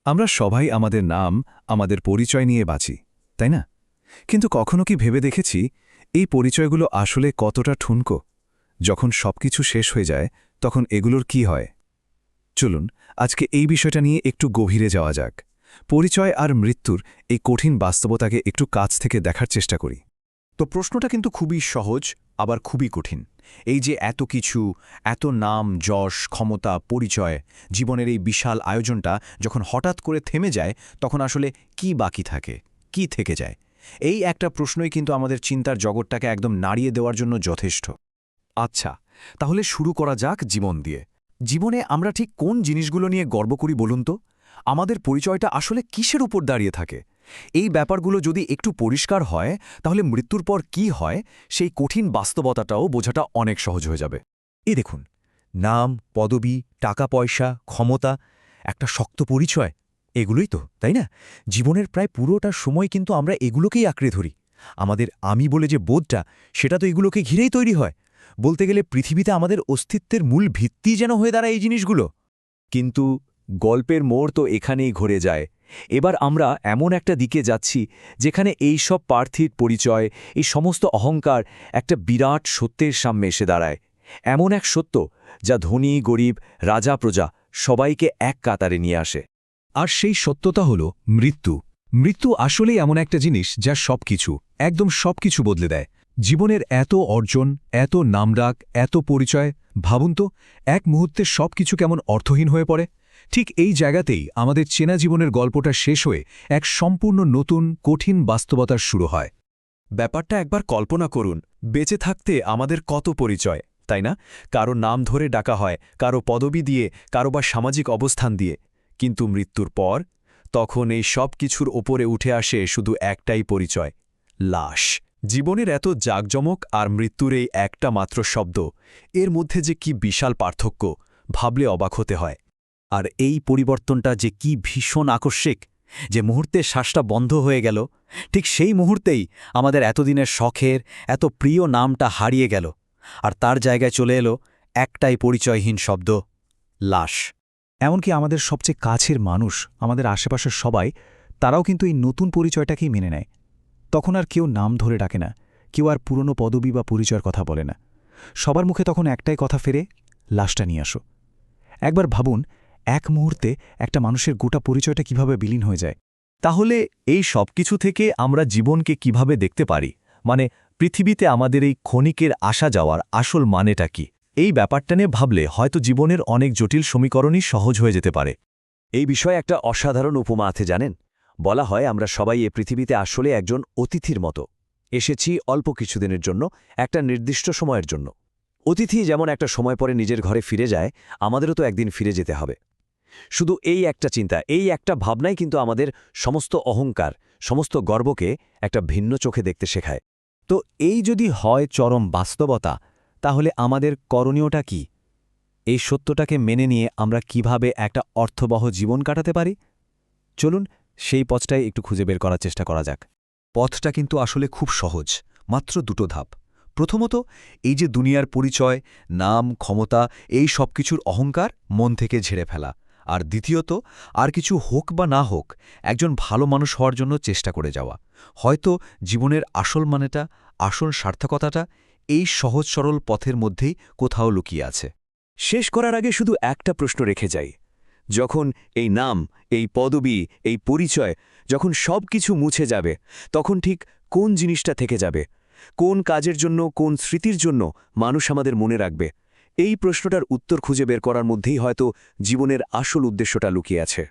আমরা সবাই আমাদের নাম, আমাদের পরিচয় নিয়ে বাঁচি, তাই না? কিন্তু কখনো কি ভেবে দেখেছি এই পরিচয়গুলো আসলে কতটা ঠুনকো? যখন সবকিছু শেষ হয়ে যায় তখন এগুলোর কি হয়? চলুন আজকে এই বিষয়টা নিয়ে একটু গভীরে যাওয়া যাক। পরিচয় আর মৃত্যুর এই কঠিন বাস্তবতাকে একটু কাছ থেকে দেখার চেষ্টা করি। তো প্রশ্নটা কিন্তু খুবই সহজ, আবার খুবই কঠিন। এই যে এত কিছু, এত নাম, যশ, ক্ষমতা, পরিচয়, জীবনের এই বিশাল আয়োজনটা যখন হঠাৎ করে থেমে যায়, তখন আসলে কি বাকি থাকে, কি থেকে যায়? এই একটা প্রশ্নই কিন্তু আমাদের চিন্তার জগৎটাকে একদম নাড়িয়ে দেওয়ার জন্য যথেষ্ট। আচ্ছা, তাহলে শুরু করা যাক জীবন দিয়ে। জীবনে আমরা ঠিক কোন জিনিসগুলো নিয়ে গর্ব করি বলুন তো? আমাদের পরিচয়টা আসলে কিসের উপর দাঁড়িয়ে থাকে? এই ব্যাপারগুলো যদি একটু পরিষ্কার হয়, তাহলে মৃত্যুর পর কি হয় সেই কঠিন বাস্তবতাটাও বোঝাটা অনেক সহজ হয়ে যাবে। এই দেখুন, নাম, পদবি, টাকা পয়সা, ক্ষমতা, একটা শক্ত পরিচয়, এগুলোই তো, তাই না? জীবনের প্রায় পুরোটা সময় কিন্তু আমরা এগুলোকেই আঁকড়ে ধরি। আমাদের আমি বলে যে বোধটা, সেটা তো এগুলোকে ঘিরেই তৈরি হয়। বলতে গেলে পৃথিবীতে আমাদের অস্তিত্বের মূল ভিত্তি যেন হয়ে দাঁড়ায় এই জিনিসগুলো। কিন্তু গল্পের মোড় তো এখানেই ঘুরে যায়। এবার আমরা এমন একটা দিকে যাচ্ছি যেখানে এই সব পার্থিব পরিচয়, এই সমস্ত অহংকার একটা বিরাট সত্যের সামনে এসে দাঁড়ায়। এমন এক সত্য যা ধনী গরিব, রাজা প্রজা সবাইকে এক কাতারে নিয়ে আসে। আর সেই সত্যতা হল মৃত্যু। মৃত্যু আসলেই এমন একটা জিনিস যা সবকিছু, একদম সবকিছু বদলে দেয়। জীবনের এত অর্জন, এত নামডাক, এত পরিচয়, ভাবুন তো, এক মুহূর্তে সবকিছু কেমন অর্থহীন হয়ে পড়ে। ঠিক এই জায়গাতেই আমাদের চেনা জীবনের গল্পটা শেষ হয়ে এক সম্পূর্ণ নতুন কঠিন বাস্তবতার শুরু হয়। ব্যাপারটা একবার কল্পনা করুন, বেঁচে থাকতে আমাদের কত পরিচয়, তাই না? কারো নাম ধরে ডাকা হয়, কারো পদবি দিয়ে, কারো বা সামাজিক অবস্থান দিয়ে। কিন্তু মৃত্যুর পর তখন এই সব কিছুর ওপরে উঠে আসে শুধু একটাই পরিচয়: লাশ। জীবনের এত জাঁকজমক আর মৃত্যুর এই একটা মাত্র শব্দ, এর মধ্যে যে কি বিশাল পার্থক্য, ভাবলে অবাক হতে হয়। আর এই পরিবর্তনটা যে কি ভীষণ আকস্মিক! যে মুহূর্তে শ্বাসটা বন্ধ হয়ে গেল, ঠিক সেই মুহূর্তেই আমাদের এতদিনের শখের, এত প্রিয় নামটা হারিয়ে গেল। আর তার জায়গায় চলে এলো একটাই পরিচয়হীন শব্দ: লাশ। এমনকি আমাদের সবচেয়ে কাছের মানুষ, আমাদের আশেপাশের সবাই, তারাও কিন্তু এই নতুন পরিচয়টাকেই মেনে নেয়। তখন আর কেউ নাম ধরে ডাকে না, কেউ আর পুরনো পদবি বা পরিচয়ের কথা বলে না। সবার মুখে তখন একটাই কথা ফেরে: লাশটা নিয়ে আসো। একবার ভাবুন, এক মুহূর্তে একটা মানুষের গোটা পরিচয়টা কিভাবে বিলীন হয়ে যায়। তাহলে এই সব কিছু থেকে আমরা জীবনকে কিভাবে দেখতে পারি? মানে পৃথিবীতে আমাদের এই ক্ষণিকের আসা যাওয়ার আসল মানেটা কি? এই ব্যাপারটা নিয়ে ভাবলে হয়তো জীবনের অনেক জটিল সমীকরণই সহজ হয়ে যেতে পারে। এই বিষয়ে একটা অসাধারণ উপমা আছে জানেন? বলা হয় আমরা সবাই এ পৃথিবীতে আসলে একজন অতিথির মতো এসেছি অল্প কিছুদিনের জন্য, একটা নির্দিষ্ট সময়ের জন্য। অতিথি যেমন একটা সময় পরে নিজের ঘরে ফিরে যায়, আমাদেরও তো একদিন ফিরে যেতে হবে। শুধু এই একটা চিন্তা, এই একটা ভাবনাই কিন্তু আমাদের সমস্ত অহংকার, সমস্ত গর্বকে একটা ভিন্ন চোখে দেখতে শেখায়। তো এই যদি হয় চরম বাস্তবতা, তাহলে আমাদের করণীয়টা কি? এই সত্যটাকে মেনে নিয়ে আমরা কিভাবে একটা অর্থবহ জীবন কাটাতে পারি? চলুন সেই পথটাই একটু খুঁজে বের করার চেষ্টা করা যাক। পথটা কিন্তু আসলে খুব সহজ, মাত্র দুটো ধাপ। প্রথমত, এই যে দুনিয়ার পরিচয়, নাম, ক্ষমতা, এই সব কিছুর অহংকার মন থেকে ঝেড়ে ফেলা। আর দ্বিতীয়ত, আর কিছু হোক বা না হোক, একজন ভালো মানুষ হওয়ার জন্য চেষ্টা করে যাওয়া। হয়তো জীবনের আসল মানেটা, আসল সার্থকতাটা এই সহজ সরল পথের মধ্যেই কোথাও লুকিয়ে আছে। শেষ করার আগে শুধু একটা প্রশ্ন রেখে যাই। যখন এই নাম, এই পদবি, এই পরিচয়, যখন সব কিছু মুছে যাবে, তখন ঠিক কোন জিনিসটা থেকে যাবে? কোন কাজের জন্য, কোন স্মৃতির জন্য মানুষ আমাদের মনে রাখবে? এই প্রশ্নটার উত্তর খুঁজে বের করার মধ্যেই হয়তো জীবনের আসল উদ্দেশ্যটা লুকিয়ে আছে।